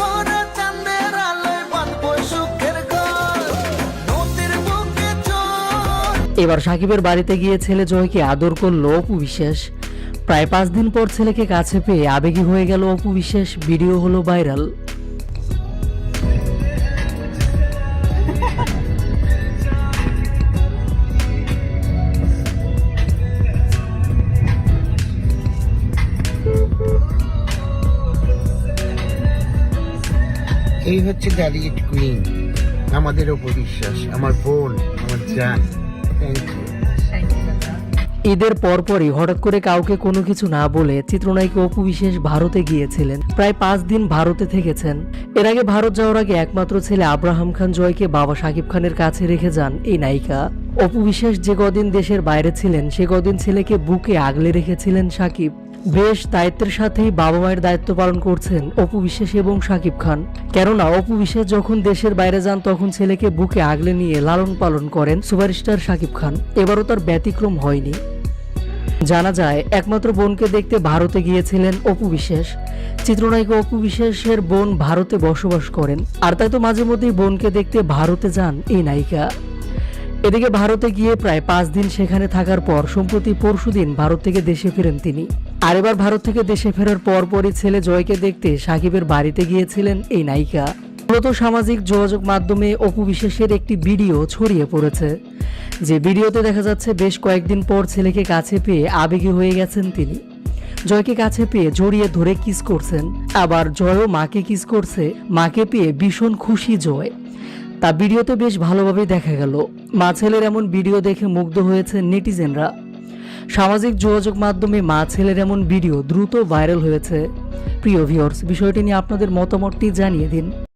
ঘরে চাঁদের আলোয় বাঁধবো সুখের ঘর, নদীর বুকে চর। এবার সাকিবের বাড়িতে গিয়ে ছেলে জয়কে আদর করলো অপু বিশ্বাস। প্রায় 5 দিন পর ছেলেকে কাছে পেয়ে আবেগী হয়ে গেল অপু বিশ্বাস। ভিডিও হলো ভাইরাল। এই হচ্ছে ড্যালিয়েট কুইন, আমাদের অপু বিশ্বাস, আমার বোন, আমার জান। Thank you. ঈদের পরপরই হঠাৎ করে কাউকে কোনো কিছু না বলে চিত্রনায়িকা অপু বিশ্বাস ভারতে গিয়েছিলেন। প্রায় 5 দিন ভারতে থেকেছেন। এর আগে ভারত যাওয়ার আগে একমাত্র ছেলে আব্রাহাম খান জয়কে বাবা শাকিব খানের কাছে রেখে যান এই নায়িকা। অপু বিশ্বাস যে কদিন দেশের বাইরে ছিলেন সে কদিন ছেলেকে বুকে আগলে রেখেছিলেন শাকিব। বেশ দায়িত্বের সাথেই বাবা মায়ের দায়িত্ব পালন করছেন অপু বিশ্বাস এবং শাকিব খান। কেননা অপু বিশ্বাস যখন দেশের বাইরে যান তখন ছেলেকে বুকে আগলে নিয়ে লালন পালন করেন সুপারস্টার শাকিব খান। এবারও তার ব্যতিক্রম হয়নি। জানা যায় একমাত্র বোনকে দেখতে ভারতে গিয়েছিলেন অপু বিশ্বাস। চিত্রনায়িকা অপু বিশ্বাসের বোন ভারতে বসবাস করেন, আর তাই তো মাঝে মধ্যেই বোনকে দেখতে ভারতে যান এই নায়িকা। এদিকে ভারতে গিয়ে প্রায় 5 দিন সেখানে থাকার পর সম্প্রতি পরশুদিন ভারত থেকে দেশে ফেরেন তিনি। আর এবার ভারত থেকে দেশে ফেরার পরপরই ছেলে জয়কে দেখতে সাকিবের বাড়িতে গিয়েছিলেন এই নায়িকা। মূলত সামাজিক যোগাযোগ মাধ্যমে অপু বিশ্বাসের একটি ভিডিও ছড়িয়ে পড়েছে, যে ভিডিওতে দেখা যাচ্ছে বেশ কয়েকদিন পর ছেলেকে কাছে পেয়ে আবেগী হয়ে গেছেন তিনি। জয়কে কাছে পেয়ে জড়িয়ে ধরে কিস করছেন, আবার জয়ও মাকে কিস করছে। মাকে পেয়ে ভীষণ খুশি জয়। তা ভিডিওতে বেশ ভালোভাবে দেখা গেল। মা ছেলের এমন ভিডিও দেখে মুগ্ধ হয়েছে নেটিজেনরা। সামাজিক যোগাযোগ মাধ্যমে মা ছেলের এমন ভিডিও দ্রুত ভাইরাল হয়েছে। প্রিয় ভিউয়ার্স, বিষয়টি নিয়ে আপনাদের মতামতটি জানিয়ে দিন।